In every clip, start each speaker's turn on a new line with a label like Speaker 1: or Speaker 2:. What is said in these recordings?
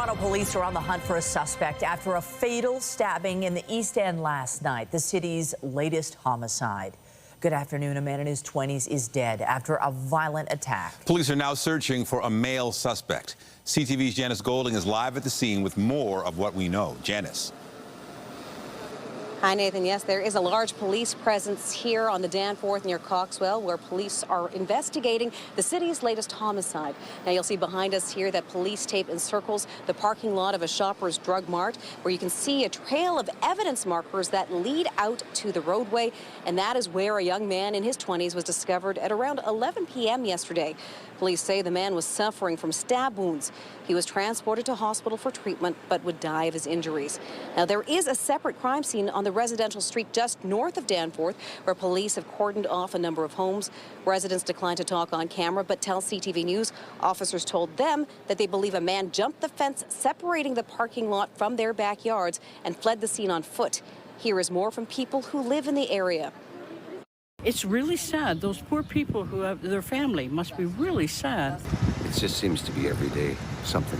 Speaker 1: Toronto police are on the hunt for a suspect after a fatal stabbing in the East End last night, the city's latest homicide. Good afternoon. A man in his 20s is dead after a violent attack.
Speaker 2: Police are now searching for a male suspect. CTV's Janice Golding is live at the scene with more of what we know. Janice.
Speaker 3: Hi, Nathan. Yes, there is a large police presence here on the Danforth near Coxwell, where police are investigating the city's latest homicide. Now, you'll see behind us here that police tape encircles the parking lot of a Shoppers Drug Mart, where you can see a trail of evidence markers that lead out to the roadway. And that is where a young man in his 20s was discovered at around 11 p.m. yesterday. Police say the man was suffering from stab wounds. He was transported to hospital for treatment, but would die of his injuries. Now, there is a separate crime scene on the residential street just north of Danforth, where police have cordoned off a number of homes. Residents declined to talk on camera, but tell CTV News officers told them that they believe a man jumped the fence separating the parking lot from their backyards and fled the scene on foot. Here is more from people who live in the area.
Speaker 4: It's really sad. Those poor people who have their family must be really sad.
Speaker 5: It just seems to be every day something.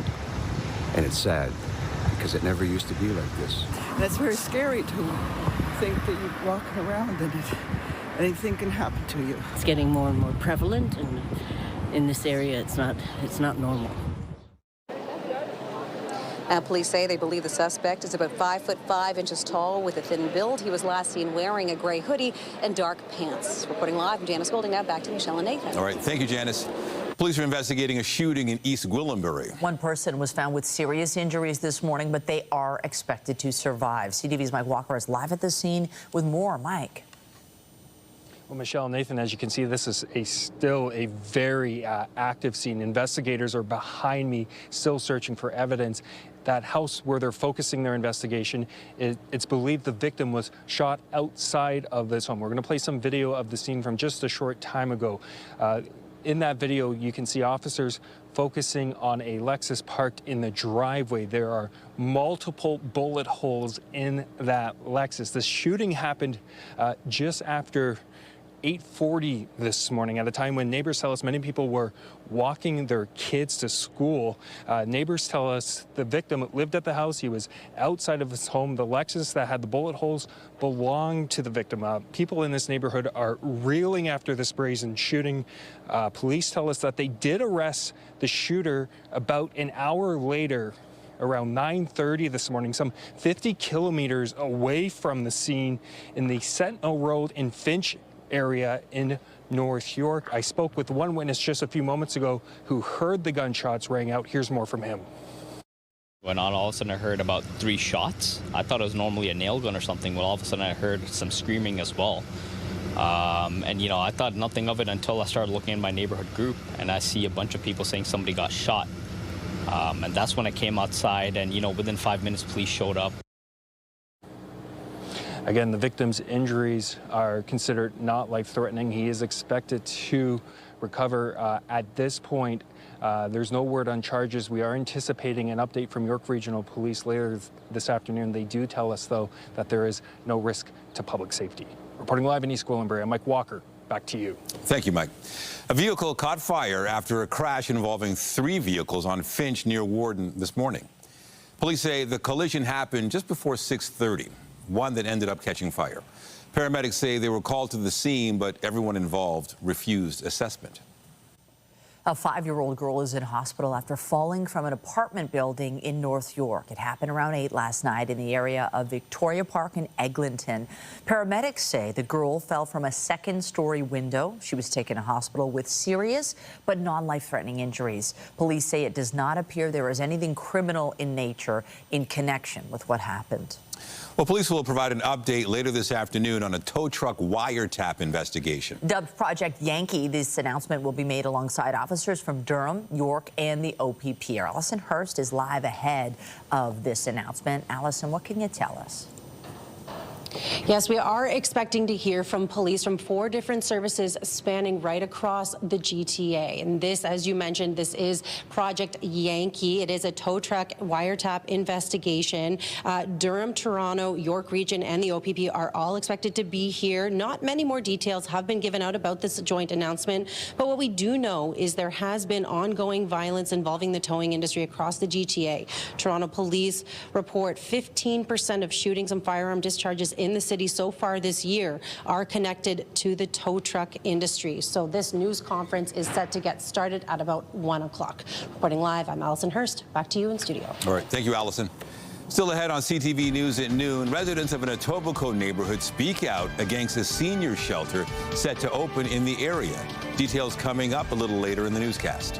Speaker 5: And it's sad because it never used to be like this.
Speaker 6: That's very scary to think that you're walking around and anything can happen to you.
Speaker 4: It's getting more and more prevalent, and in this area it's not normal.
Speaker 3: Police say they believe the suspect is about 5'5" tall with a thin build. He was last seen wearing a gray hoodie and dark pants. Reporting live from Janice Golding. Now back to Michelle and Nathan.
Speaker 2: All right, thank you, Janice. Police are investigating a shooting in East Gwillimbury.
Speaker 1: One person was found with serious injuries this morning, but they are expected to survive. CTV's Mike Walker is live at the scene with more. Mike.
Speaker 7: Well, Michelle and Nathan, as you can see, this is still a very active scene. Investigators are behind me, still searching for evidence. That house where they're focusing their investigation, it's believed the victim was shot outside of this home. We're going to play some video of the scene from just a short time ago. In that video, you can see officers focusing on a Lexus parked in the driveway. There are multiple bullet holes in that Lexus. The shooting happened just after 8:40 this morning, at a time when neighbors tell us many people were walking their kids to school. Neighbors tell us the victim lived at the house. He was outside of his home. The Lexus that had the bullet holes belonged to the victim. People in this neighborhood are reeling after this brazen shooting. Police tell us that they did arrest the shooter about an hour later, around 9:30 this morning, some 50 kilometers away from the scene in the Sentinel Road in Finch area in North York. I spoke with one witness just a few moments ago who heard the gunshots ring out. Here's more from him.
Speaker 8: When all of a sudden I heard about 3 shots, I thought it was normally a nail gun or something. Well, all of a sudden I heard some screaming as well. And, you know, I thought nothing of it until I started looking in my neighborhood group, and I see a bunch of people saying somebody got shot. And that's when I came outside, and, you know, within 5 minutes, police showed up.
Speaker 7: Again, the victim's injuries are considered not life-threatening. He is expected to recover. At this point, there's no word on charges. We are anticipating an update from York Regional Police later this afternoon. They do tell us, though, that there is no risk to public safety. Reporting live in East Gwillimbury, I'm Mike Walker. Back to you.
Speaker 2: Thank you, Mike. A vehicle caught fire after a crash involving 3 vehicles on Finch near Warden this morning. Police say the collision happened just before 6:30. One that ended up catching fire. Paramedics say they were called to the scene, but everyone involved refused assessment.
Speaker 1: A 5-year-old girl is in hospital after falling from an apartment building in North York. It happened around 8 last night in the area of Victoria Park and Eglinton. Paramedics say the girl fell from a 2nd-story window. She was taken to hospital with serious but non-life-threatening injuries. Police say it does not appear there is anything criminal in nature in connection with what happened.
Speaker 2: Well, police will provide an update later this afternoon on a tow truck wiretap investigation.
Speaker 1: Dubbed Project Yankee, this announcement will be made alongside officers from Durham, York, and the OPP. Allison Hurst is live ahead of this announcement. Allison, what can you tell us?
Speaker 9: Yes, we are expecting to hear from police from 4 different services spanning right across the GTA. And this, as you mentioned, this is Project Yankee. It is a tow truck wiretap investigation. Durham, Toronto, York Region, and the OPP are all expected to be here. Not many more details have been given out about this joint announcement, but what we do know is there has been ongoing violence involving the towing industry across the GTA. Toronto police report 15% of shootings and firearm discharges in the city so far this year are connected to the tow truck industry. So this news conference is set to get started at about 1 o'clock. Reporting live, I'm Allison Hurst. Back to you in studio.
Speaker 2: All right, thank you, Allison. Still ahead on CTV News at noon, residents of an Etobicoke neighborhood speak out against a senior shelter set to open in the area. Details coming up a little later in the newscast.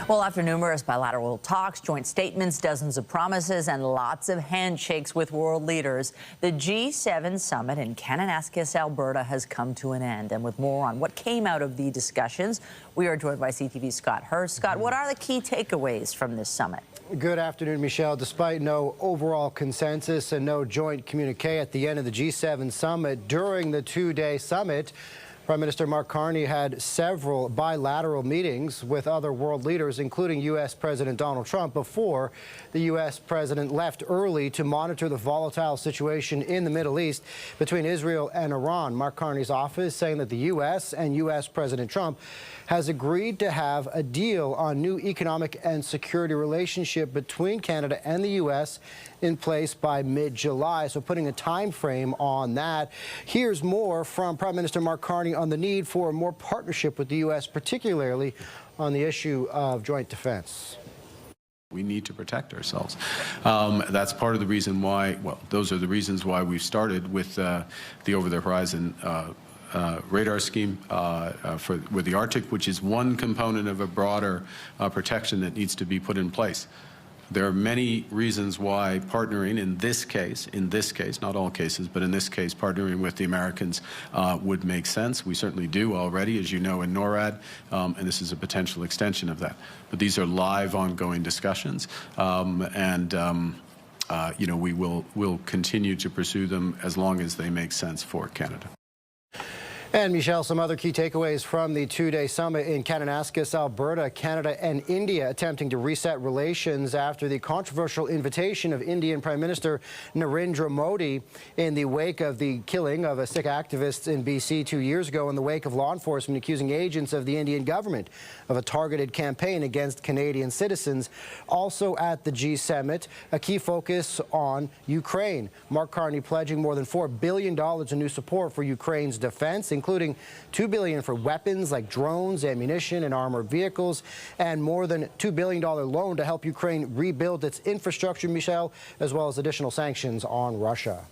Speaker 1: Well, after numerous bilateral talks, joint statements, dozens of promises, and lots of handshakes with world leaders, the G7 summit in Kananaskis, Alberta has come to an end. And with more on what came out of the discussions, we are joined by CTV's Scott Hurst. Scott, what are the key takeaways from this summit?
Speaker 10: Good afternoon, Michelle. Despite no overall consensus and no joint communique at the end of the G7 summit, during the 2-day summit, Prime Minister Mark Carney had several bilateral meetings with other world leaders, including U.S. President Donald Trump, before the U.S. president left early to monitor the volatile situation in the Middle East between Israel and Iran. Mark Carney's office saying that the U.S. and U.S. President Trump has agreed to have a deal on new economic and security relationship between Canada and the U.S. in place by mid-July, so putting a time frame on that. Here's more from Prime Minister Mark Carney on the need for more partnership with the U.S., particularly on the issue of joint defense.
Speaker 11: We need to protect ourselves. That's part of the reason why, well, those are the reasons why we've started with the over-the-horizon radar scheme with the Arctic, which is one component of a broader protection that needs to be put in place. There are many reasons why partnering in this case, not all cases, but in this case, partnering with the Americans would make sense. We certainly do already, as you know, in NORAD, and this is a potential extension of that. But these are live, ongoing discussions, you know, we'll continue to pursue them as long as they make sense for Canada.
Speaker 10: And, Michelle, some other key takeaways from the 2-day summit in Kananaskis, Alberta. Canada and India attempting to reset relations after the controversial invitation of Indian Prime Minister Narendra Modi in the wake of the killing of a Sikh activist in BC 2 years ago, in the wake of law enforcement accusing agents of the Indian government of a targeted campaign against Canadian citizens. Also at the G summit, a key focus on Ukraine. Mark Carney pledging more than $4 billion in new support for Ukraine's defense, including $2 billion for weapons like drones, ammunition, and armored vehicles, and more than $2 billion loan to help Ukraine rebuild its infrastructure, Michelle, as well as additional sanctions on Russia.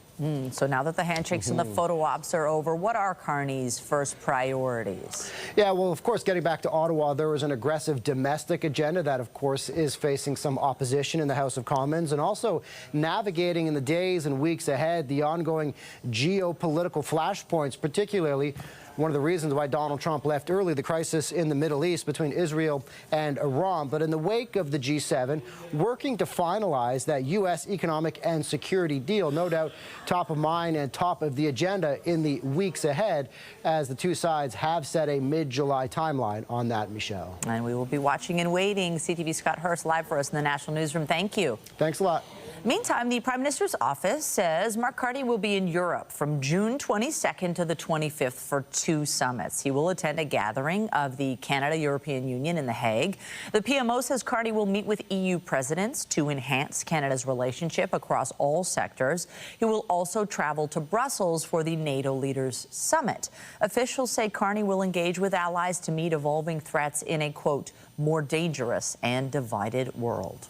Speaker 1: So now that the handshakes and the photo ops are over, what are Carney's first priorities?
Speaker 10: Yeah, well, of course, getting back to Ottawa, there was an aggressive domestic agenda that, of course, is facing some opposition in the House of Commons, and also navigating in the days and weeks ahead the ongoing geopolitical flashpoints, particularly one of the reasons why Donald Trump left early, the crisis in the Middle East between Israel and Iran. But in the wake of the G7, working to finalize that U.S. economic and security deal, no doubt top of mind and top of the agenda in the weeks ahead, as the two sides have set a mid-July timeline on that, Michelle.
Speaker 1: And we will be watching and waiting. CTV Scott Hurst live for us in the National Newsroom. Thank you.
Speaker 10: Thanks a lot.
Speaker 1: Meantime, the Prime Minister's office says Mark Carney will be in Europe from June 22nd to the 25th for 2 summits. He will attend a gathering of the Canada-European Union in The Hague. The PMO says Carney will meet with EU presidents to enhance Canada's relationship across all sectors. He will also travel to Brussels for the NATO Leaders Summit. Officials say Carney will engage with allies to meet evolving threats in a, quote, more dangerous and divided world.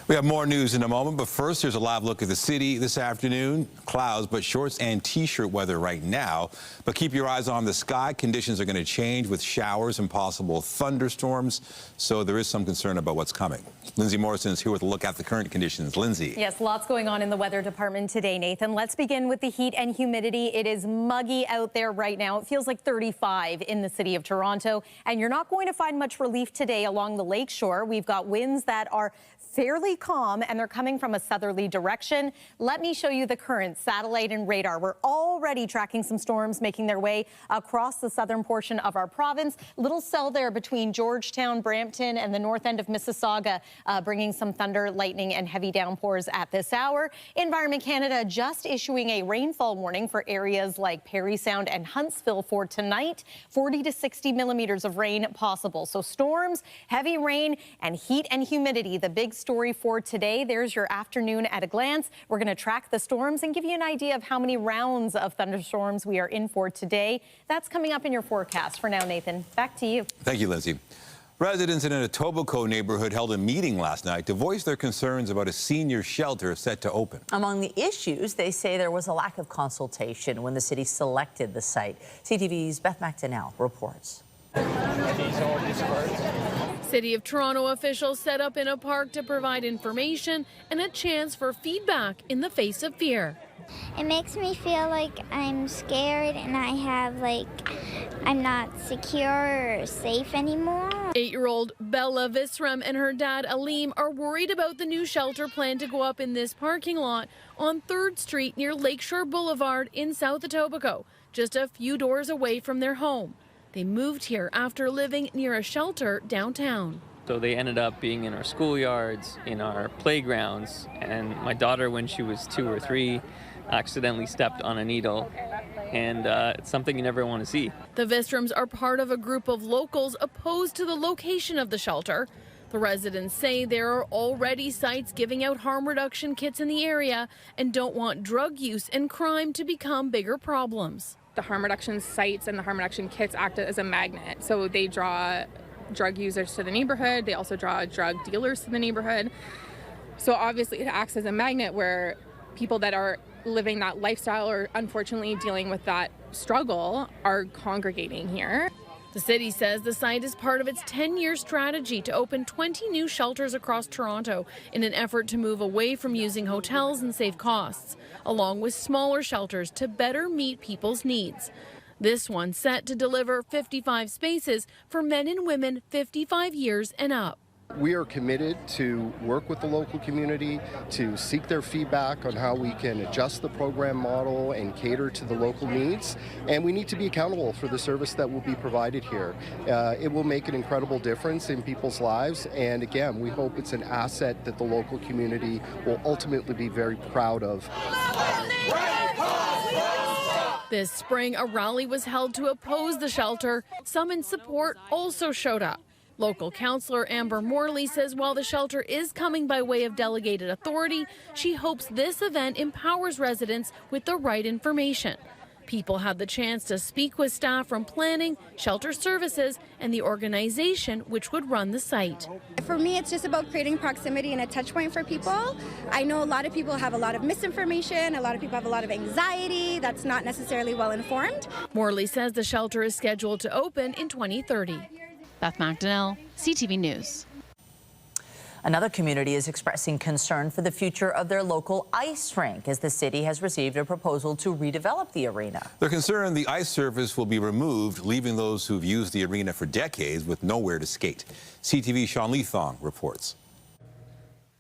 Speaker 2: We have more news in a moment, but first, here's a live look at the city this afternoon. Clouds, but shorts and T-shirt weather right now. But keep your eyes on the sky. Conditions are going to change with showers and possible thunderstorms, so there is some concern about what's coming. Lindsay Morrison is here with a look at the current conditions. Lindsay.
Speaker 12: Yes, lots going on in the weather department today, Nathan. Let's begin with the heat and humidity. It is muggy out there right now. It feels like 35 in the city of Toronto, and you're not going to find much relief today along the lakeshore. We've got winds that are fairly calm, and they're coming from a southerly direction. Let me show you the current satellite and radar. We're already tracking some storms making their way across the southern portion of our province. Little cell there between Georgetown, Brampton, and the north end of Mississauga, bringing some thunder, lightning, and heavy downpours at this hour. Environment Canada just issuing a rainfall warning for areas like Parry Sound and Huntsville for tonight. 40 to 60 millimeters of rain possible. So storms, heavy rain, and heat and humidity, the big story for today. There's your afternoon at a glance. We're going to track the storms and give you an idea of how many rounds of thunderstorms we are in for today. That's coming up in your forecast. For now, Nathan, back to you.
Speaker 2: Thank you, Lindsay. Residents in an Etobicoke neighborhood held a meeting last night to voice their concerns about a senior shelter set to open.
Speaker 1: Among the issues, they say there was a lack of consultation when the city selected the site. CTV's Beth McDonnell reports.
Speaker 13: City of Toronto officials set up in a park to provide information and a chance for feedback in the face of fear.
Speaker 14: It makes me feel like I'm scared and I'm not secure or safe anymore.
Speaker 13: 8-year-old Bella Visram and her dad Aleem are worried about the new shelter planned to go up in this parking lot on 3rd Street near Lakeshore Boulevard in South Etobicoke, just a few doors away from their home. They moved here after living near a shelter downtown.
Speaker 15: So they ended up being in our schoolyards, in our playgrounds, and my daughter, when she was 2 or 3, accidentally stepped on a needle, and it's something you never want to see.
Speaker 13: The Vistrams are part of a group of locals opposed to the location of the shelter. The residents say there are already sites giving out harm reduction kits in the area and don't want drug use and crime to become bigger problems.
Speaker 16: The harm reduction sites and the harm reduction kits act as a magnet, so they draw drug users to the neighborhood. They also draw drug dealers to the neighborhood. So obviously it acts as a magnet where people that are living that lifestyle or unfortunately dealing with that struggle are congregating here.
Speaker 13: The city says the site is part of its 10-year strategy to open 20 new shelters across Toronto in an effort to move away from using hotels and save costs, along with smaller shelters to better meet people's needs. This one set to deliver 55 spaces for men and women 55 years and up.
Speaker 17: We are committed to work with the local community to seek their feedback on how we can adjust the program model and cater to the local needs. And we need to be accountable for the service that will be provided here. It will make an incredible difference in people's lives. And again, we hope it's an asset that the local community will ultimately be very proud of.
Speaker 13: This spring, a rally was held to oppose the shelter. Some in support also showed up. Local councillor Amber Morley says while the shelter is coming by way of delegated authority, she hopes this event empowers residents with the right information. People had the chance to speak with staff from planning, shelter services, and the organization which would run the site.
Speaker 18: For me, it's just about creating proximity and a touch point for people. I know a lot of people have a lot of misinformation, a lot of people have a lot of anxiety that's not necessarily well informed.
Speaker 13: Morley says the shelter is scheduled to open in 2030.
Speaker 12: Beth McDonnell, CTV News.
Speaker 1: Another community is expressing concern for the future of their local ice rink as the city has received a proposal to redevelop the arena.
Speaker 2: They're concerned the ice surface will be removed, leaving those who've used the arena for decades with nowhere to skate. CTV's Sean Leathong reports.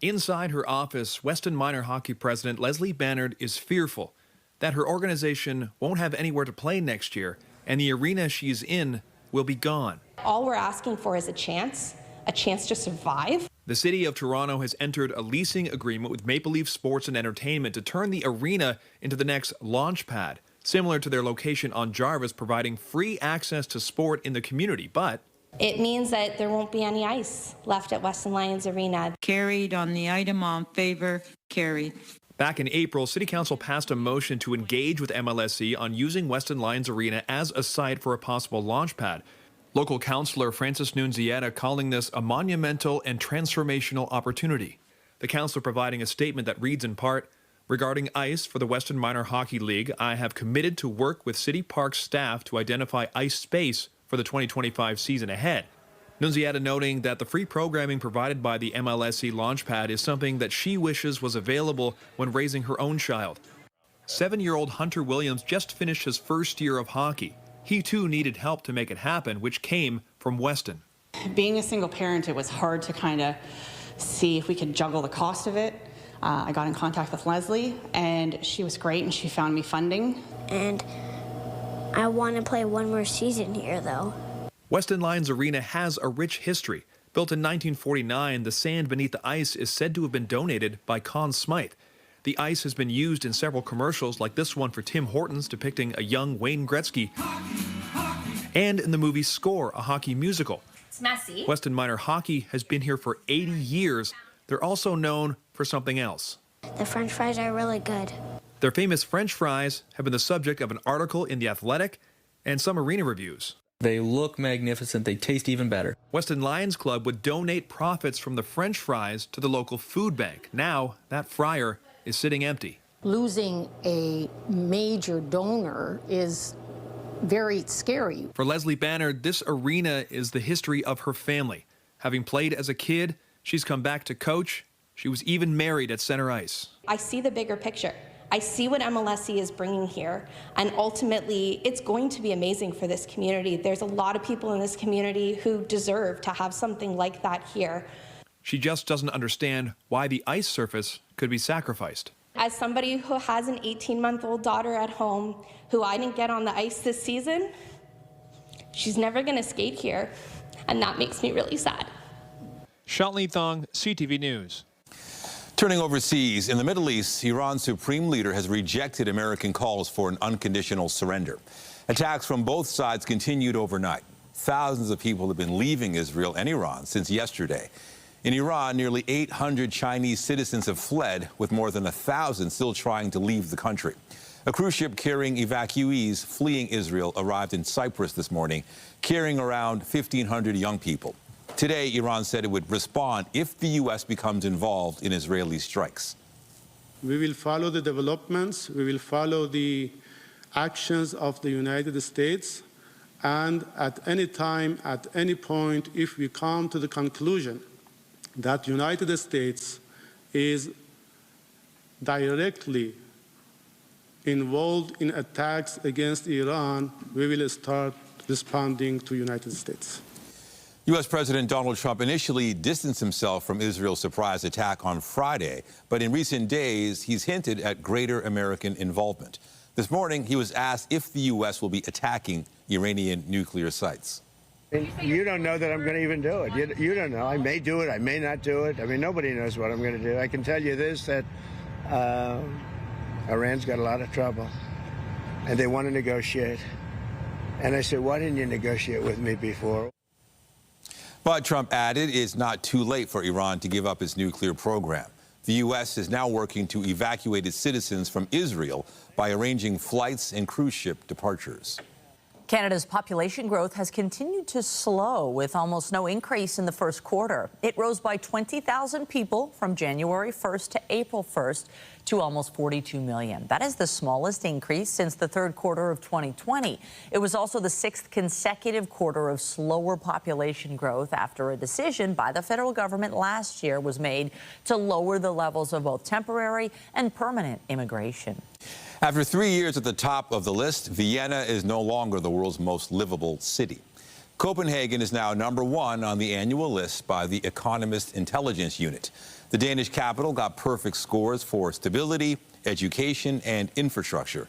Speaker 19: Inside her office, Weston Minor Hockey President Leslie Bannard is fearful that her organization won't have anywhere to play next year and the arena she's in will be gone.
Speaker 20: All we're asking for is a chance to survive.
Speaker 19: The City of Toronto has entered a leasing agreement with Maple Leaf Sports and Entertainment to turn the arena into the next launch pad, similar to their location on Jarvis, providing free access to sport in the community. But
Speaker 20: it means that there won't be any ice left at Weston Lions Arena.
Speaker 21: Carried on the item on favor, carried.
Speaker 19: Back in April, City Council passed a motion to engage with MLSE on using Weston Lions Arena as a site for a possible launch pad. Local councillor Francis Nunziata calling this a monumental and transformational opportunity. The councillor providing a statement that reads in part, regarding ice for the Weston Minor Hockey League, I have committed to work with City Park staff to identify ice space for the 2025 season ahead. Nunziata noting that the free programming provided by the MLSE Launchpad is something that she wishes was available when raising her own child. 7-year-old Hunter Williams just finished his first year of hockey. He too needed help to make it happen, which came from Weston.
Speaker 22: Being a single parent, it was hard to kind of
Speaker 5: see if we could juggle the cost of it. I got in contact with Leslie, and she was great, and she found me funding.
Speaker 22: And I want to play one more season here, though.
Speaker 19: Weston Lions Arena has a rich history. Built in 1949, the sand beneath the ice is said to have been donated by Conn Smythe. The ice has been used in several commercials, like this one for Tim Hortons depicting a young Wayne Gretzky, and in the movie Score, a hockey musical.
Speaker 22: It's messy.
Speaker 19: Weston Minor Hockey has been here for 80 years. They're also known for something else.
Speaker 22: The French fries are really good.
Speaker 19: Their famous French fries have been the subject of an article in The Athletic and some arena reviews.
Speaker 23: They look magnificent. They taste even better.
Speaker 19: Weston Lions Club would donate profits from the French fries to the local food bank. Now, that fryer is sitting empty.
Speaker 24: Losing a major donor is very scary.
Speaker 19: For Leslie Bannard, this arena is the history of her family. Having played as a kid, she's come back to coach. She was even married at center ice.
Speaker 20: I see the bigger picture. I see what MLSE is bringing here, and ultimately it's going to be amazing for this community. There's a lot of people in this community who deserve to have something like that here.
Speaker 19: She just doesn't understand why the ice surface could be sacrificed.
Speaker 20: As somebody who has an 18-month-old daughter at home who I didn't get on the ice this season, she's never going to skate here, and that makes me really sad.
Speaker 7: Shantley Thong, CTV News.
Speaker 2: Turning overseas, in the Middle East, Iran's supreme leader has rejected American calls for an unconditional surrender. Attacks from both sides continued overnight. Thousands of people have been leaving Israel and Iran since yesterday. In Iran, nearly 800 Chinese citizens have fled, with more than 1,000 still trying to leave the country. A cruise ship carrying evacuees fleeing Israel arrived in Cyprus this morning, carrying around 1,500 young people. Today, Iran said it would respond if the U.S. becomes involved in Israeli strikes.
Speaker 25: We will follow the developments. We will follow the actions of the United States. And at any time, at any point, if we come to the conclusion that the United States is directly involved in attacks against Iran, we will start responding to the United States.
Speaker 2: U.S. President Donald Trump initially distanced himself from Israel's surprise attack on Friday, but in recent days, he's hinted at greater American involvement. This morning, he was asked if the U.S. will be attacking Iranian nuclear sites.
Speaker 26: You don't know that I'm going to even do it. You don't know. I may do it. I may not do it. I mean, nobody knows what I'm going to do. I can tell you this, that Iran's got a lot of trouble, and they want to negotiate. And I said, why didn't you negotiate with me before?
Speaker 2: But Trump added it's not too late for Iran to give up its nuclear program. The U.S. is now working to evacuate its citizens from Israel by arranging flights and cruise ship departures.
Speaker 1: Canada's population growth has continued to slow, with almost no increase in the first quarter. It rose by 20,000 people from January 1st to April 1st to almost 42 million. That is the smallest increase since the third quarter of 2020. It was also the sixth consecutive quarter of slower population growth after a decision by the federal government last year was made to lower the levels of both temporary and permanent immigration.
Speaker 2: After 3 years at the top of the list, Vienna is no longer the world's most livable city. Copenhagen is now #1 on the annual list by the Economist Intelligence Unit. The Danish capital got perfect scores for stability, education, and infrastructure.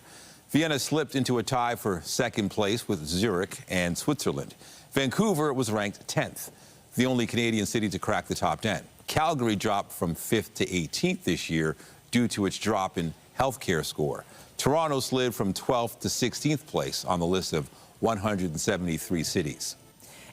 Speaker 2: Vienna slipped into a tie for second place with Zurich and Switzerland. Vancouver was ranked 10th, the only Canadian city to crack the top 10. Calgary dropped from 5th to 18th this year due to its drop in healthcare score. Toronto slid from 12th to 16th place on the list of 173 cities.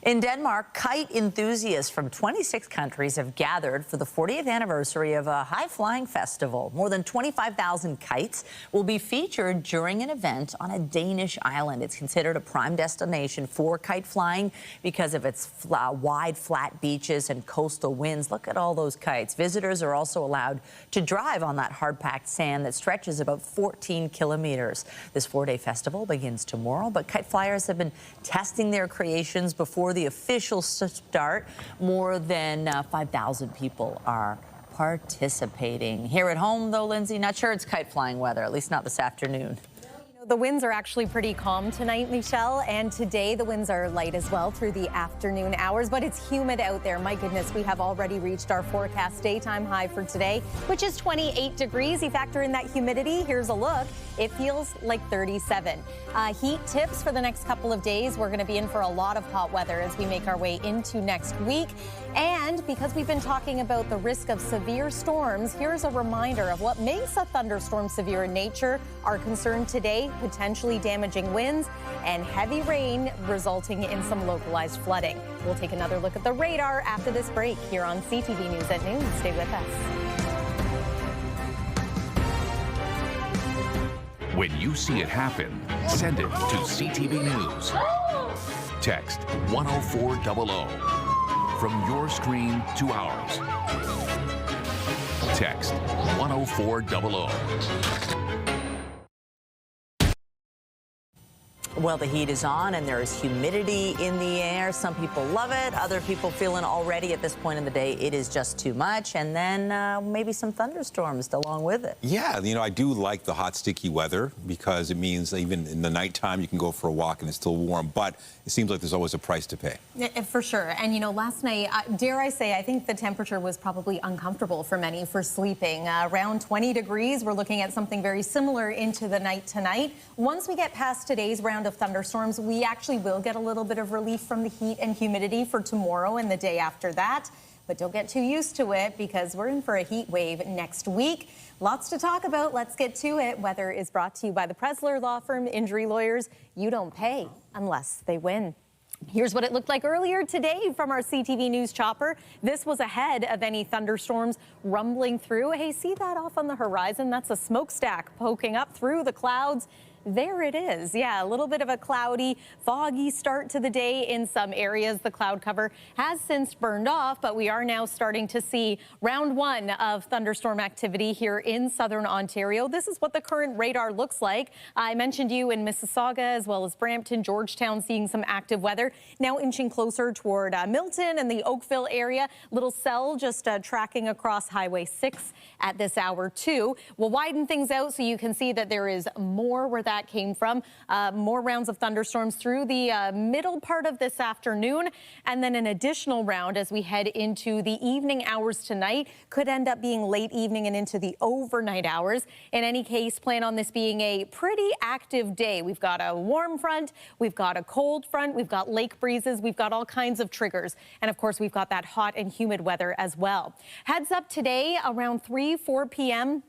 Speaker 1: In Denmark, kite enthusiasts from 26 countries have gathered for the 40th anniversary of a high-flying festival. More than 25,000 kites will be featured during an event on a Danish island. It's considered a prime destination for kite flying because of its wide, flat beaches and coastal winds. Look at all those kites. Visitors are also allowed to drive on that hard-packed sand that stretches about 14 kilometers. This four-day festival begins tomorrow, but kite flyers have been testing their creations before the official start. More than 5,000 people are participating. Here at home, though, Lindsay, not sure it's kite flying weather, at least not this afternoon.
Speaker 12: The winds are actually pretty calm tonight, Michelle, and today the winds are light as well through the afternoon hours, but it's humid out there. My goodness, we have already reached our forecast daytime high for today, which is 28 degrees. You factor in that humidity, here's a look. It feels like 37. Heat tips for the next couple of days. We're going to be in for a lot of hot weather as we make our way into next week. And because we've been talking about the risk of severe storms, here's a reminder of what makes a thunderstorm severe in nature. Our concern today, potentially damaging winds and heavy rain resulting in some localized flooding. We'll take another look at the radar after this break here on CTV News at noon. Stay with us.
Speaker 3: When you see it happen, send it to CTV News. Text 10400. From your screen to ours. Text 10400.
Speaker 1: Well, the heat is on and there is humidity in the air. Some people love it. Other people feeling already at this point in the day it is just too much. And then maybe some thunderstorms along with it.
Speaker 2: Yeah, you know, I do like the hot, sticky weather because it means even in the nighttime you can go for a walk and it's still warm. But it seems like there's always a price to pay.
Speaker 12: For sure. And, you know, last night, dare I say, I think the temperature was probably uncomfortable for many for sleeping. Around 20 degrees. We're looking at something very similar into the night tonight. Once we get past today's round of thunderstorms, we actually will get a little bit of relief from the heat and humidity for tomorrow and the day after that. But don't get too used to it because we're in for a heat wave next week. Lots to talk about. Let's get to it. Weather is brought to you by the Presler Law Firm, injury lawyers. You don't pay unless they win. Here's what it looked like earlier today from our CTV News chopper. This was ahead of any thunderstorms rumbling through. Hey, see that off on the horizon? That's a smokestack poking up through the clouds. There it is. Yeah, a little bit of a cloudy, foggy start to the day in some areas. The cloud cover has since burned off, but we are now starting to see round one of thunderstorm activity here in southern Ontario. This is what the current radar looks like. I mentioned you in Mississauga as well as Brampton, Georgetown, seeing some active weather. Now inching closer toward Milton and the Oakville area. Little cell just tracking across Highway 6 at this hour too. We'll widen things out so you can see that there is more where that came from. More rounds of thunderstorms through the middle part of this afternoon, and then an additional round as we head into the evening hours tonight. Could end up being late evening and into the overnight hours. In any case, plan on this being a pretty active day. We've got a warm front, we've got a cold front, we've got lake breezes, we've got all kinds of triggers, and of course we've got that hot and humid weather as well. Heads up today around 3-4 p.m.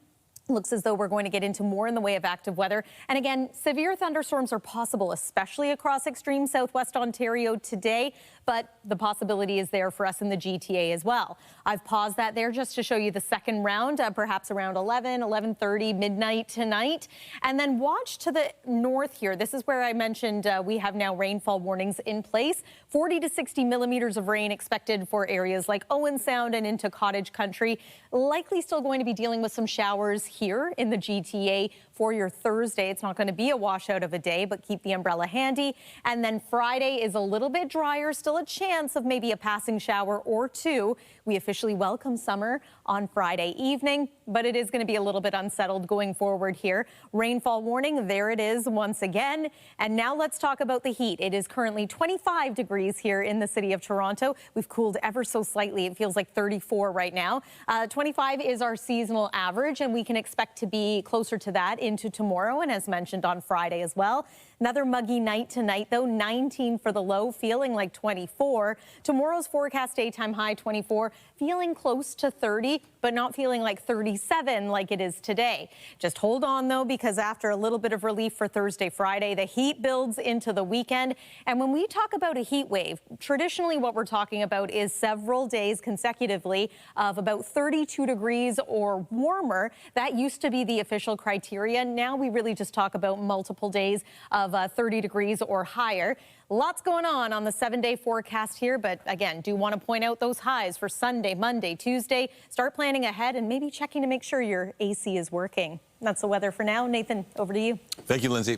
Speaker 12: Looks as though we're going to get into more in the way of active weather. And again, severe thunderstorms are possible, especially across extreme southwest Ontario today. But the possibility is there for us in the GTA as well. I've paused that there just to show you the second round, perhaps around 11:30, midnight tonight. And then watch to the north here. This is where I mentioned we have now rainfall warnings in place. 40 to 60 millimeters of rain expected for areas like Owen Sound and into Cottage Country. Likely still going to be dealing with some showers here in the GTA for your Thursday. It's not going to be a washout of a day, but keep the umbrella handy. And then Friday is a little bit drier, still a chance of maybe a passing shower or two. We officially welcome summer on Friday evening, but it is going to be a little bit unsettled going forward here. Rainfall warning, there it is once again. And now let's talk about the heat. It is currently 25 degrees here in the city of Toronto. We've cooled ever so slightly. It feels like 34 right now. 25 is our seasonal average, and we can expect to be closer to that into tomorrow and as mentioned on Friday as well. Another muggy night tonight, though, 19 for the low, feeling like 24. Tomorrow's forecast daytime high 24, feeling close to 30, but not feeling like 37 like it is today. Just hold on, though, because after a little bit of relief for Thursday, Friday, the heat builds into the weekend. And when we talk about a heat wave, traditionally what we're talking about is several days consecutively of about 32 degrees or warmer. That used to be the official criteria. Now we really just talk about multiple days of 30 degrees or higher. Lots going on the 7-day forecast here, but again, do want to point out those highs for Sunday, Monday, Tuesday. Start planning ahead and maybe checking to make sure your AC is working. That's the weather for now. Nathan, over to you.
Speaker 2: Thank you, Lindsay.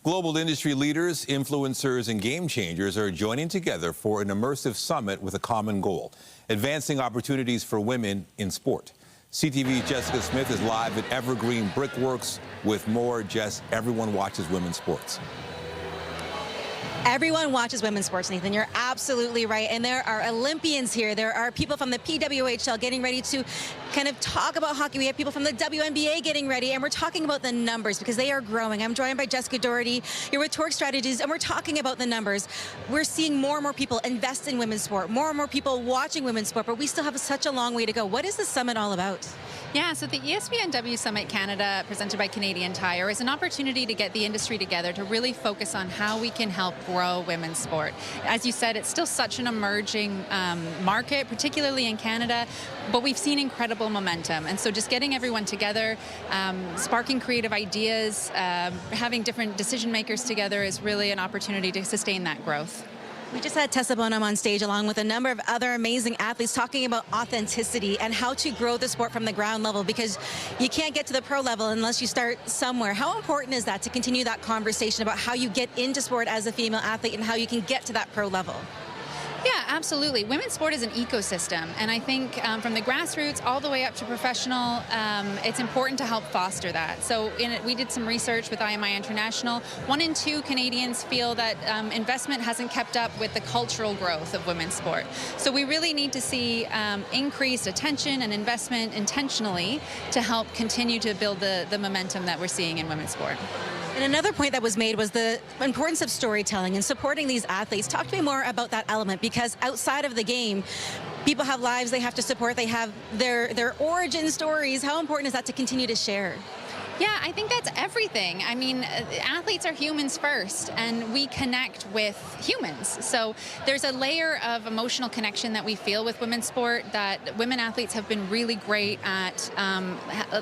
Speaker 2: Global industry leaders, influencers, and game changers are joining together for an immersive summit with a common goal: advancing opportunities for women in sport. CTV's Jessica Smith is live at Evergreen Brickworks with more. Jess, everyone watches women's sports.
Speaker 4: Everyone watches women's sports, Nathan. You're absolutely right. And there are Olympians here. There are people from the PWHL getting ready to kind of talk about hockey. We have people from the WNBA getting ready, and we're talking about the numbers because they are growing. I'm joined by Jessica Doherty. You're with Torque Strategies, and we're talking about the numbers. We're seeing more and more people invest in women's sport, more and more people watching women's sport, but we still have such a long way to go. What is the summit all about?
Speaker 6: Yeah, so the ESPNW Summit Canada, presented by Canadian Tire, is an opportunity to get the industry together to really focus on how we can help grow women's sport. As you said, it's still such an emerging market, particularly in Canada, but we've seen incredible momentum. And so just getting everyone together, sparking creative ideas, having different decision makers together is really an opportunity to sustain that growth.
Speaker 4: We just had Tessa Bonham on stage along with a number of other amazing athletes talking about authenticity and how to grow the sport from the ground level, because you can't get to the pro level unless you start somewhere. How important is that to continue that conversation about how you get into sport as a female athlete and how you can get to that pro level?
Speaker 6: Yeah, absolutely. Women's sport is an ecosystem, and I think from the grassroots all the way up to professional, it's important to help foster that. So we did some research with IMI International. 1 in 2 Canadians feel that investment hasn't kept up with the cultural growth of women's sport. So we really need to see increased attention and investment intentionally to help continue to build the momentum that we're seeing in women's sport.
Speaker 4: And another point that was made was the importance of storytelling and supporting these athletes. Talk to me more about that element, because outside of the game, people have lives they have to support. They have their origin stories. How important is that to continue to share?
Speaker 6: Yeah, I think that's everything. I mean, athletes are humans first, and we connect with humans. So there's a layer of emotional connection that we feel with women's sport that women athletes have been really great at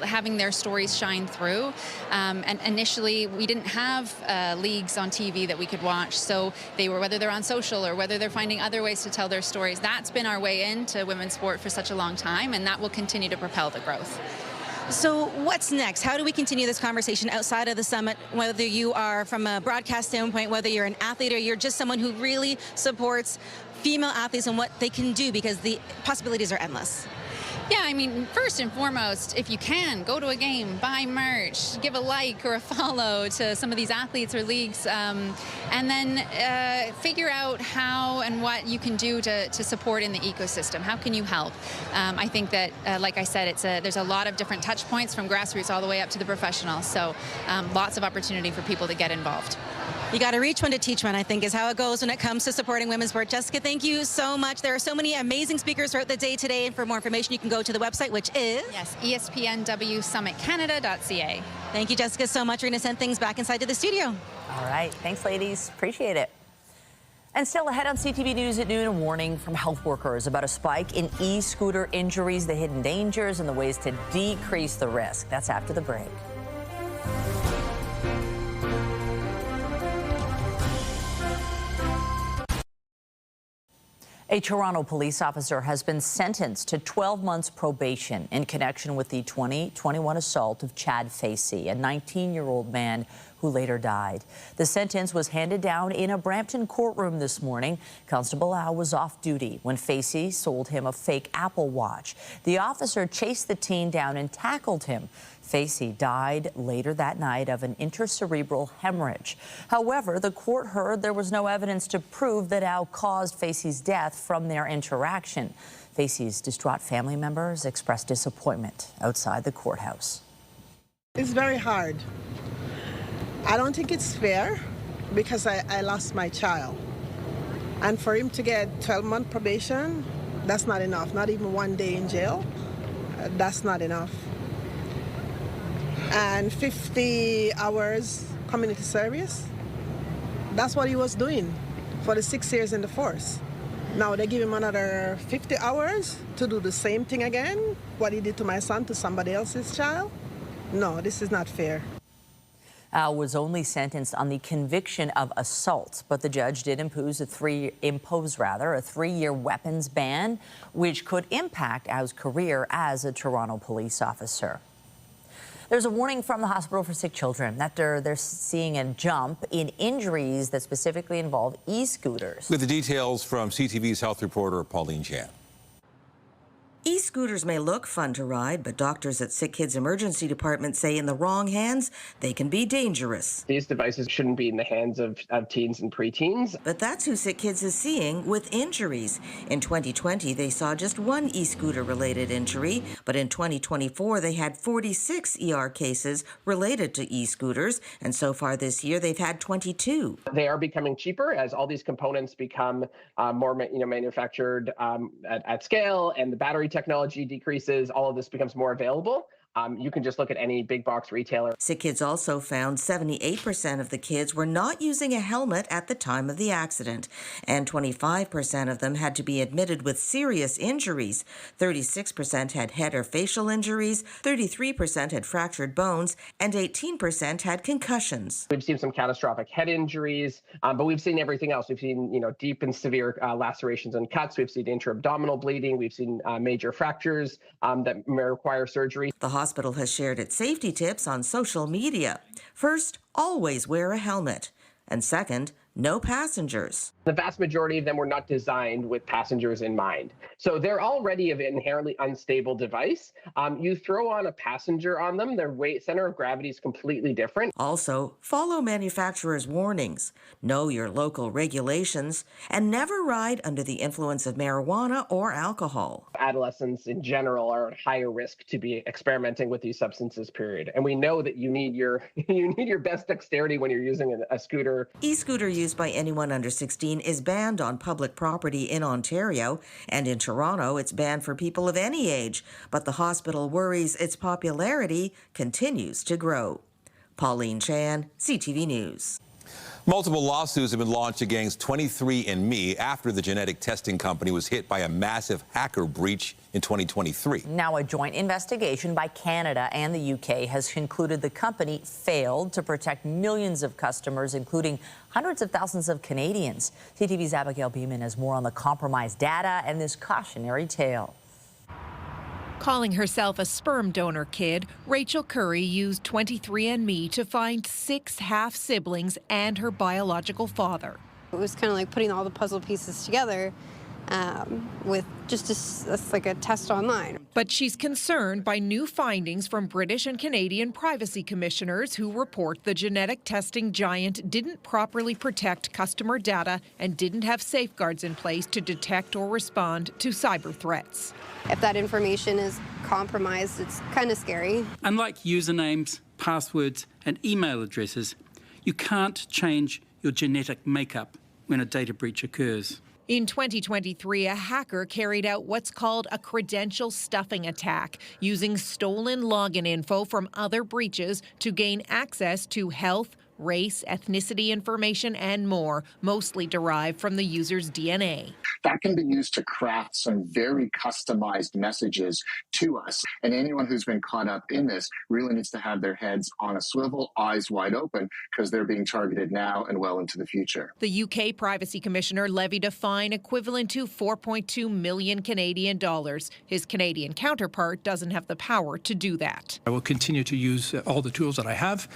Speaker 6: having their stories shine through. And initially, we didn't have leagues on TV that we could watch, so they were, whether they're on social or whether they're finding other ways to tell their stories, that's been our way into women's sport for such a long time, and that will continue to propel the growth.
Speaker 4: So what's next? How do we continue this conversation outside of the summit, whether you are from a broadcast standpoint, whether you're an athlete or you're just someone who really supports female athletes and what they can do, because the possibilities are endless?
Speaker 6: Yeah, I mean, first and foremost, if you can, go to a game, buy merch, give a like or a follow to some of these athletes or leagues, and then figure out how and what you can do to support in the ecosystem. How can you help? I think that, like I said, there's a lot of different touch points from grassroots all the way up to the professionals, so lots of opportunity for people to get involved.
Speaker 4: You got to reach one to teach one, I think, is how it goes when it comes to supporting women's sport. Jessica, thank you so much. There are so many amazing speakers throughout the day today, and for more information, you can go to the website, which is?
Speaker 6: Yes, ESPNWSummitCanada.ca.
Speaker 4: Thank you, Jessica, so much. We're going to send things back inside to the studio.
Speaker 1: All right. Thanks, ladies. Appreciate it. And still ahead on CTV News at noon, a warning from health workers about a spike in e-scooter injuries, the hidden dangers, and the ways to decrease the risk. That's after the break. A Toronto police officer has been sentenced to 12 months probation in connection with the 2021 assault of Chad Facey, a 19-year-old man who later died. The sentence was handed down in a Brampton courtroom this morning. Constable Lau was off duty when Facey sold him a fake Apple Watch. The officer chased the teen down and tackled him. Facey died later that night of an intracerebral hemorrhage. However, the court heard there was no evidence to prove that Al caused Facey's death from their interaction. Facey's distraught family members expressed disappointment outside the courthouse.
Speaker 8: It's very hard. I don't think it's fair because I lost my child. And for him to get 12-month probation, that's not enough. Not even 1 day in jail, that's not enough. And 50 hours community service, that's what he was doing for the 6 years in the force. Now they give him another 50 hours to do the same thing again, what he did to my son to somebody else's child. No, this is not fair.
Speaker 1: Al was only sentenced on the conviction of assault, but the judge did impose a three-year weapons ban, which could impact Al's career as a Toronto police officer. There's a warning from the Hospital for Sick Children after they're seeing a jump in injuries that specifically involve e-scooters.
Speaker 2: With the details from CTV's health reporter Pauline Chan.
Speaker 9: E-scooters may look fun to ride, but doctors at Sick Kids Emergency Department say in the wrong hands, they can be dangerous.
Speaker 10: These devices shouldn't be in the hands of teens and preteens.
Speaker 9: But that's who Sick Kids is seeing with injuries. In 2020, they saw just one e-scooter-related injury, but in 2024, they had 46 ER cases related to e-scooters, and so far this year, they've had 22.
Speaker 10: They are becoming cheaper as all these components become more manufactured at scale, and the battery technology decreases. All of this becomes more available. You can just look at any big box retailer.
Speaker 9: Sick Kids also found 78% of the kids were not using a helmet at the time of the accident, and 25% of them had to be admitted with serious injuries. 36% had head or facial injuries, 33% had fractured bones, and 18% had concussions.
Speaker 10: We've seen some catastrophic head injuries, but we've seen everything else. We've seen, deep and severe lacerations and cuts. We've seen intra-abdominal bleeding. We've seen major fractures that may require surgery.
Speaker 9: The hospital has shared its safety tips on social media. First, always wear a helmet. And second, no passengers.
Speaker 10: The vast majority of them were not designed with passengers in mind. So they're already an inherently unstable device. You throw on a passenger on them, their weight center of gravity is completely different.
Speaker 9: Also, follow manufacturers' warnings, know your local regulations, and never ride under the influence of marijuana or alcohol.
Speaker 10: Adolescents in general are at higher risk to be experimenting with these substances, period. And we know that you need your best dexterity when you're using a scooter.
Speaker 9: E-scooter used by anyone under 16 is banned on public property in Ontario, and in Toronto it's banned for people of any age, but the hospital worries its popularity continues to grow. Pauline Chan, CTV News.
Speaker 2: Multiple lawsuits have been launched against 23andMe after the genetic testing company was hit by a massive hacker breach in 2023.
Speaker 1: Now a joint investigation by Canada and the UK has concluded the company failed to protect millions of customers, including hundreds of thousands of Canadians. CTV's Abigail Beeman has more on the compromised data and this cautionary tale.
Speaker 11: Calling herself a sperm donor kid, Rachel Curry used 23andMe to find 6 half-siblings and her biological father.
Speaker 14: It was kind of like putting all the puzzle pieces together with just like a test online.
Speaker 11: But she's concerned by new findings from British and Canadian privacy commissioners who report the genetic testing giant didn't properly protect customer data and didn't have safeguards in place to detect or respond to cyber threats.
Speaker 14: If that information is compromised, it's kind of scary.
Speaker 15: Unlike usernames, passwords, and email addresses, you can't change your genetic makeup when a data breach occurs.
Speaker 11: In 2023, a hacker carried out what's called a credential stuffing attack, using stolen login info from other breaches to gain access to health, race, ethnicity information, and more, mostly derived from the user's DNA.
Speaker 16: That can be used to craft some very customized messages to us. And anyone who's been caught up in this really needs to have their heads on a swivel, eyes wide open, because they're being targeted now and well into the future.
Speaker 11: The UK Privacy Commissioner levied a fine equivalent to 4.2 million Canadian dollars. His Canadian counterpart doesn't have the power to do that.
Speaker 27: I will continue to use all the tools that I have,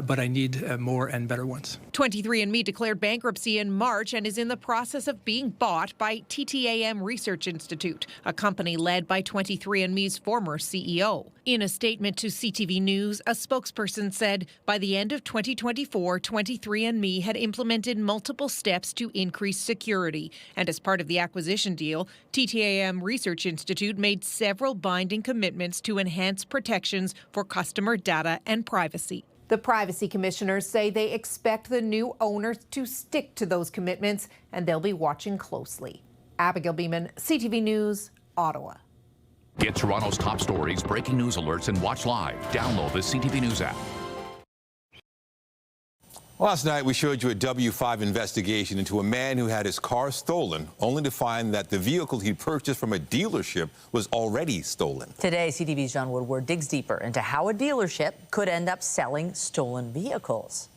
Speaker 27: but I need more and better ones.
Speaker 11: 23andMe declared bankruptcy in March and is in the process of being bought by TTAM Research Institute, a company led by 23andMe's former CEO. In a statement to CTV News, a spokesperson said by the end of 2024, 23andMe had implemented multiple steps to increase security. And as part of the acquisition deal, TTAM Research Institute made several binding commitments to enhance protections for customer data and privacy. The privacy commissioners say they expect the new owners to stick to those commitments, and they'll be watching closely. Abigail Beeman, CTV News, Ottawa.
Speaker 3: Get Toronto's top stories, breaking news alerts, and watch live. Download the CTV News app.
Speaker 2: Last night, we showed you a W5 investigation into a man who had his car stolen, only to find that the vehicle he purchased from a dealership was already stolen.
Speaker 1: Today, CTV's John Woodward digs deeper into how a dealership could end up selling stolen vehicles.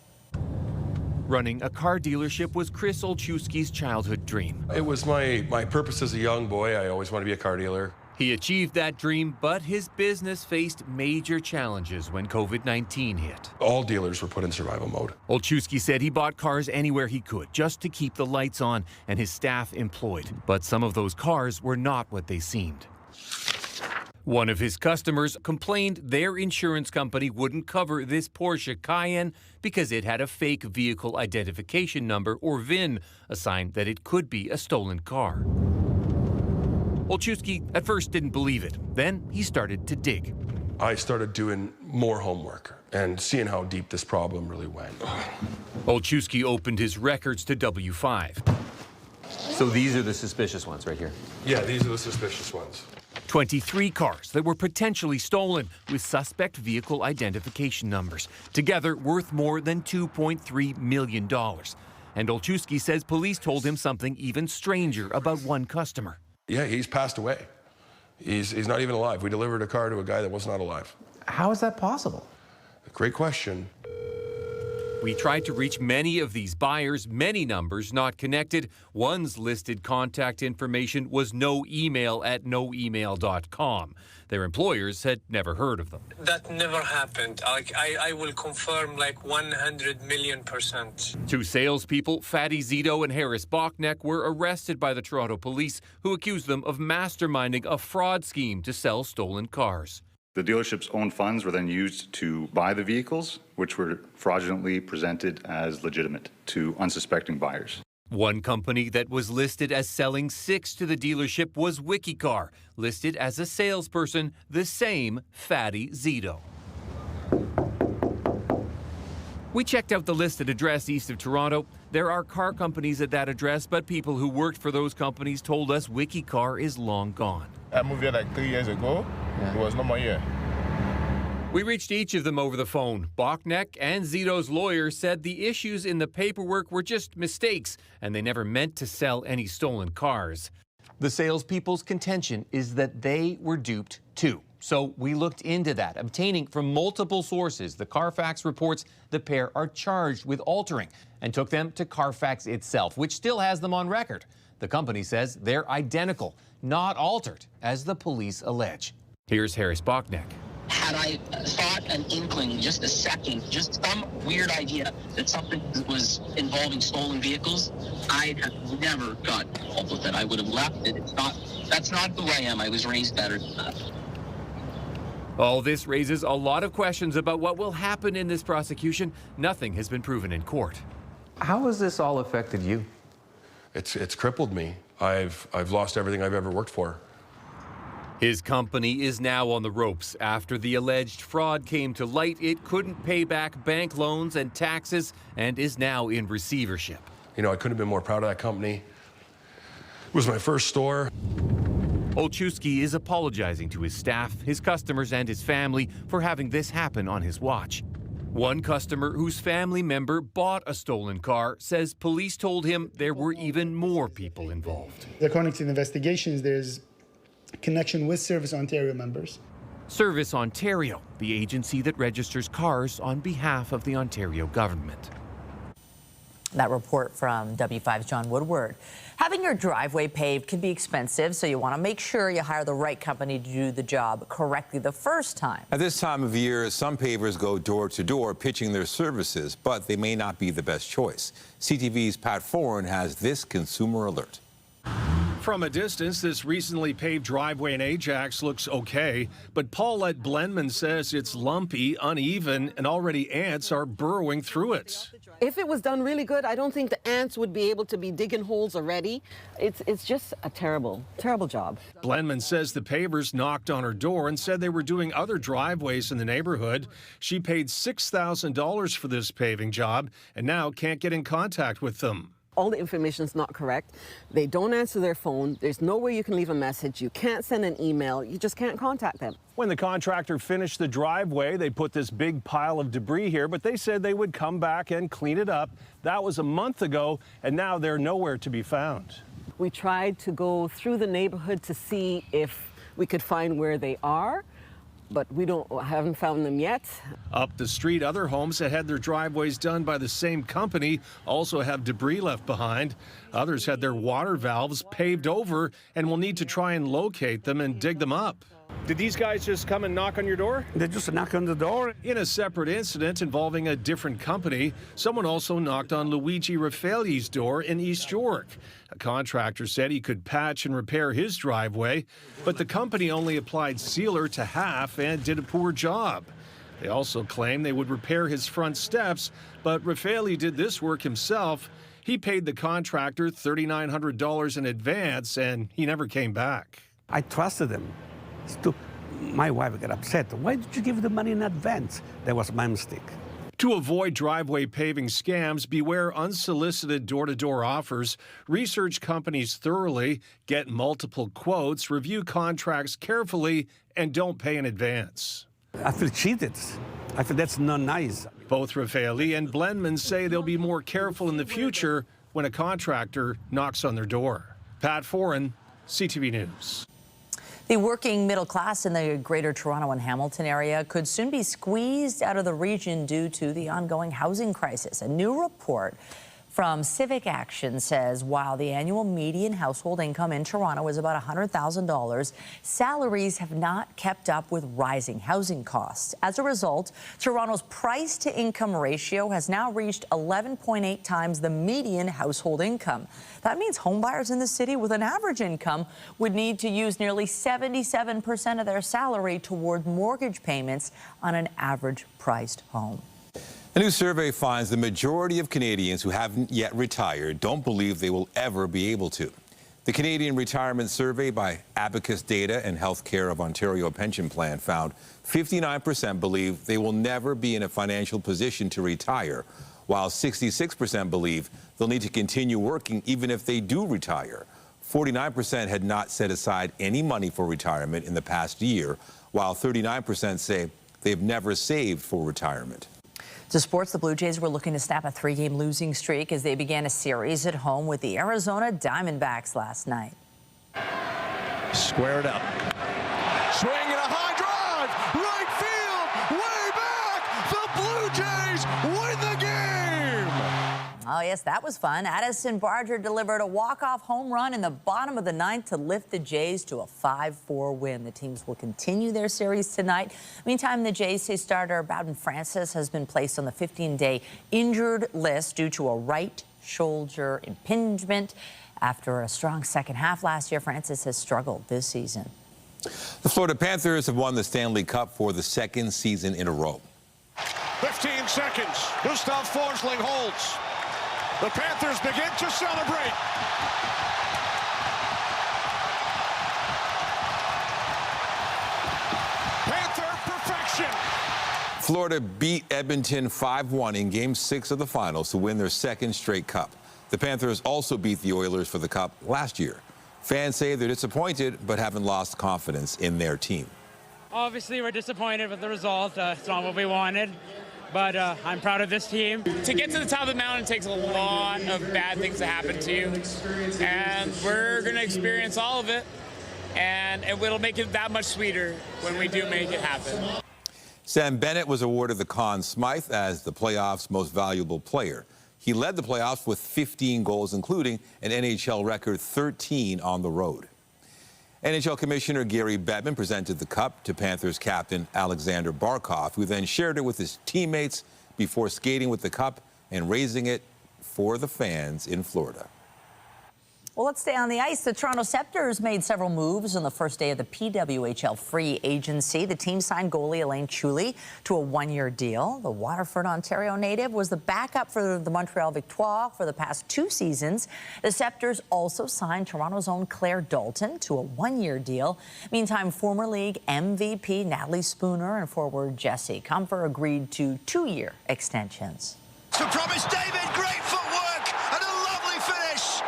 Speaker 28: Running a car dealership was Chris Olszewski's childhood dream.
Speaker 29: It was my purpose as a young boy. I always wanted to be a car dealer.
Speaker 28: He achieved that dream, but his business faced major challenges when COVID-19 hit.
Speaker 29: All dealers were put in survival mode.
Speaker 28: Olszewski said he bought cars anywhere he could just to keep the lights on and his staff employed. But some of those cars were not what they seemed. One of his customers complained their insurance company wouldn't cover this Porsche Cayenne because it had a fake vehicle identification number, or VIN, a sign that it could be a stolen car. Olszewski at first didn't believe it. Then he started to dig.
Speaker 29: I started doing more homework and seeing how deep this problem really went.
Speaker 28: Olszewski opened his records to W5.
Speaker 5: So these are the suspicious ones right here?
Speaker 29: Yeah, these are the suspicious ones.
Speaker 28: 23 cars that were potentially stolen with suspect vehicle identification numbers, together worth more than $2.3 million. And Olszewski says police told him something even stranger about one customer.
Speaker 29: Yeah, he's passed away. He's not even alive. We delivered a car to a guy that was not alive.
Speaker 5: How is that possible?
Speaker 29: Great question.
Speaker 28: We tried to reach many of these buyers, many numbers not connected. One's listed contact information was noemail@noemail.com. Their employers had never heard of them.
Speaker 13: That never happened. I will confirm 100 million%.
Speaker 28: Two salespeople, Fatty Zito and Harris Bachneck, were arrested by the Toronto police, who accused them of masterminding a fraud scheme to sell stolen cars.
Speaker 17: The dealership's own funds were then used to buy the vehicles, which were fraudulently presented as legitimate to unsuspecting buyers.
Speaker 28: One company that was listed as selling 6 to the dealership was WikiCar, listed as a salesperson, the same Fatty Zito. We checked out the listed address east of Toronto. There are car companies at that address, but people who worked for those companies told us WikiCar is long gone.
Speaker 18: I moved here 3 years ago. It was no more here.
Speaker 28: We reached each of them over the phone. Bachneck and Zito's lawyer said the issues in the paperwork were just mistakes, and they never meant to sell any stolen cars. The salespeople's contention is that they were duped too. So we looked into that, obtaining from multiple sources the Carfax reports the pair are charged with altering, and took them to Carfax itself, which still has them on record. The company says they're identical, not altered, as the police allege. Here's Harris Bachneck.
Speaker 19: Had I thought an inkling, just a second, just some weird idea that something was involving stolen vehicles, I'd have never got involved with it. I would have left it. That's not who I am. I was raised better than that.
Speaker 28: All this raises a lot of questions about what will happen in this prosecution. Nothing has been proven in court.
Speaker 5: How has this all affected you?
Speaker 29: It's crippled me. I've lost everything I've ever worked for.
Speaker 28: His company is now on the ropes. After the alleged fraud came to light, it couldn't pay back bank loans and taxes and is now in receivership.
Speaker 29: You know, I couldn't have been more proud of that company. It was my first store.
Speaker 28: Olszewski is apologizing to his staff, his customers, and his family for having this happen on his watch. One customer whose family member bought a stolen car says police told him there were even more people involved.
Speaker 21: According to the investigations, there's connection with Service Ontario members.
Speaker 28: Service Ontario, the agency that registers cars on behalf of the Ontario government.
Speaker 1: That report from W5's John Woodward. Having your driveway paved can be expensive, so you want to make sure you hire the right company to do the job correctly the first time.
Speaker 2: At this time of year, some pavers go door to door pitching their services, but they may not be the best choice. CTV's Pat Foran has this consumer alert.
Speaker 22: From a distance, this recently paved driveway in Ajax looks okay, but Paulette Blenman says it's lumpy, uneven, and already ants are burrowing through it.
Speaker 23: If it was done really good, I don't think the ants would be able to be digging holes already. It's just a terrible, terrible job.
Speaker 22: Blenman says the pavers knocked on her door and said they were doing other driveways in the neighborhood. She paid $6,000 for this paving job and now can't get in contact with them.
Speaker 23: All the information is not correct. They don't answer their phone. There's no way you can leave a message. You can't send an email. You just can't contact them.
Speaker 22: When the contractor finished the driveway, they put this big pile of debris here, but they said they would come back and clean it up. That was a month ago, and now they're nowhere to be found.
Speaker 23: We tried to go through the neighborhood to see if we could find where they are, but we haven't found them yet.
Speaker 22: Up the street, other homes that had their driveways done by the same company also have debris left behind. Others had their water valves paved over and will need to try and locate them and dig them up. Did these guys just come and knock on your door?
Speaker 4: They just knock on the door.
Speaker 22: In a separate incident involving a different company, someone also knocked on Luigi Raffaelli's door in East York. A contractor said he could patch and repair his driveway, but the company only applied sealer to half and did a poor job. They also claimed they would repair his front steps, but Raffaelli did this work himself. He paid the contractor $3,900 in advance, and he never came back.
Speaker 4: I trusted him. My wife got upset. Why did you give the money in advance? That was my mistake.
Speaker 22: To avoid driveway paving scams, beware unsolicited door-to-door offers. Research companies thoroughly, get multiple quotes, review contracts carefully, and don't pay in advance.
Speaker 4: I feel cheated. I feel that's not nice.
Speaker 22: Both Raffaelli and Blenman say they'll be more careful in the future when a contractor knocks on their door. Pat Foran, CTV News.
Speaker 1: The working middle class in the Greater Toronto and Hamilton area could soon be squeezed out of the region due to the ongoing housing crisis. A new report from Civic Action says while the annual median household income in Toronto is about $100,000, salaries have not kept up with rising housing costs. As a result, Toronto's price-to-income ratio has now reached 11.8 times the median household income. That means homebuyers in the city with an average income would need to use nearly 77% of their salary toward mortgage payments on an average-priced home.
Speaker 2: A new survey finds the majority of Canadians who haven't yet retired don't believe they will ever be able to. The Canadian Retirement Survey by Abacus Data and Healthcare of Ontario Pension Plan found 59% believe they will never be in a financial position to retire, while 66% believe they'll need to continue working even if they do retire. 49% had not set aside any money for retirement in the past year, while 39% say they've never saved for retirement.
Speaker 1: To sports, the Blue Jays were looking to snap a 3-game losing streak as they began a series at home with the Arizona Diamondbacks last night.
Speaker 6: Squared up. Swing and a high drive. Right field. Way back. The Blue Jays win the game.
Speaker 1: Oh, yes, that was fun. Addison Barger delivered a walk-off home run in the bottom of the ninth to lift the Jays to a 5-4 win. The teams will continue their series tonight. Meantime, the Jays say starter Bowden Francis has been placed on the 15-day injured list due to a right shoulder impingement. After a strong second half last year, Francis has struggled this season.
Speaker 2: The Florida Panthers have won the Stanley Cup for the second season in a row.
Speaker 6: 15 seconds. Gustav Forsling holds. The Panthers begin to celebrate. Panther perfection.
Speaker 2: Florida beat Edmonton 5-1 in Game 6 of the finals to win their second straight cup. The Panthers also beat the Oilers for the cup last year. Fans say they're disappointed but haven't lost confidence in their team.
Speaker 7: Obviously, we're disappointed with the result. It's not what we wanted. But I'm proud of this team. To get to the top of the mountain takes a lot of bad things to happen to you. And we're going to experience all of it. And it'll make it that much sweeter when we do make it happen.
Speaker 2: Sam Bennett was awarded the Conn Smythe as the playoffs' most valuable player. He led the playoffs with 15 goals, including an NHL record 13 on the road. NHL Commissioner Gary Bettman presented the cup to Panthers captain Alexander Barkov, who then shared it with his teammates before skating with the cup and raising it for the fans in Florida.
Speaker 1: Well, let's stay on the ice. The Toronto Scepters made several moves on the first day of the PWHL free agency. The team signed goalie Elaine Chuli to a one-year deal. The Waterford, Ontario native was the backup for the Montreal Victoire for the past 2 seasons. The Scepters also signed Toronto's own Claire Dalton to a one-year deal. Meantime, former league MVP Natalie Spooner and forward Jesse Comfer agreed to 2-year extensions.
Speaker 6: To promise David, great footwork and a lovely finish.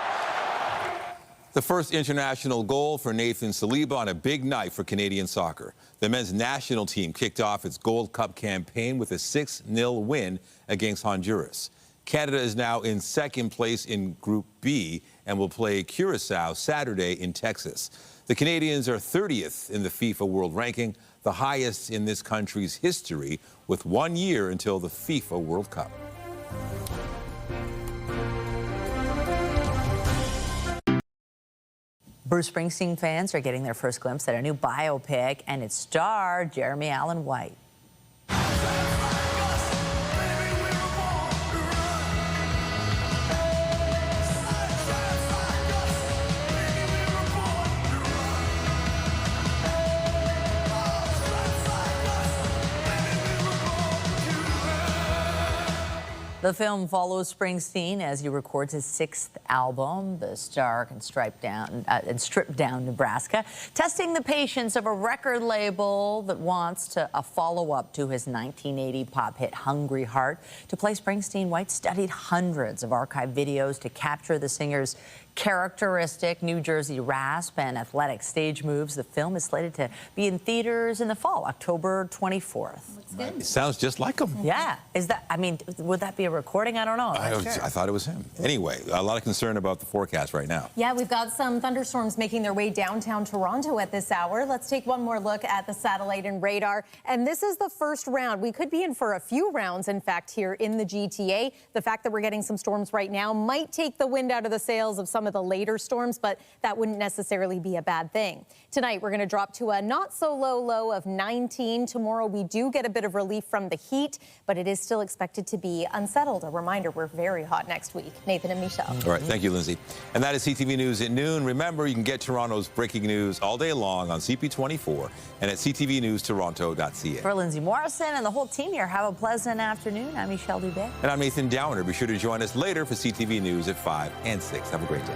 Speaker 2: The first international goal for Nathan Saliba on a big night for Canadian soccer. The men's national team kicked off its Gold Cup campaign with a 6-0 win against Honduras. Canada is now in second place in Group B and will play Curacao Saturday in Texas. The Canadians are 30th in the FIFA World Ranking, the highest in this country's history, with 1 year until the FIFA World Cup.
Speaker 1: Bruce Springsteen fans are getting their first glimpse at a new biopic and its star, Jeremy Allen White. The film follows Springsteen as he records his 6th album, The Star in Stripped Down Nebraska, testing the patience of a record label that wants a follow-up to his 1980 pop hit Hungry Heart. To play Springsteen, White studied hundreds of archive videos to capture the singer's characteristic New Jersey rasp and athletic stage moves. The film is slated to be in theaters in the fall, October 24th.
Speaker 2: It sounds just like him.
Speaker 1: Yeah. Would that be a recording? I don't know.
Speaker 2: I thought it was him. Anyway, a lot of concern about the forecast right now.
Speaker 8: Yeah, we've got some thunderstorms making their way downtown Toronto at this hour. Let's take one more look at the satellite and radar. And this is the first round. We could be in for a few rounds, in fact, here in the GTA. The fact that we're getting some storms right now might take the wind out of the sails of some of the later storms, but that wouldn't necessarily be a bad thing. Tonight, we're going to drop to a not-so-low low of 19. Tomorrow, we do get a bit of relief from the heat, but it is still expected to be unsettled. A reminder, we're very hot next week. Nathan and Michelle.
Speaker 2: All right, thank you, Lindsay. And that is CTV News at noon. Remember, you can get Toronto's breaking news all day long on CP24 and at ctvnewstoronto.ca.
Speaker 1: For Lindsay Morrison and the whole team here, have a pleasant afternoon. I'm Michelle Dubé.
Speaker 2: And I'm Nathan Downer. Be sure to join us later for CTV News at 5 and 6. Have a great day.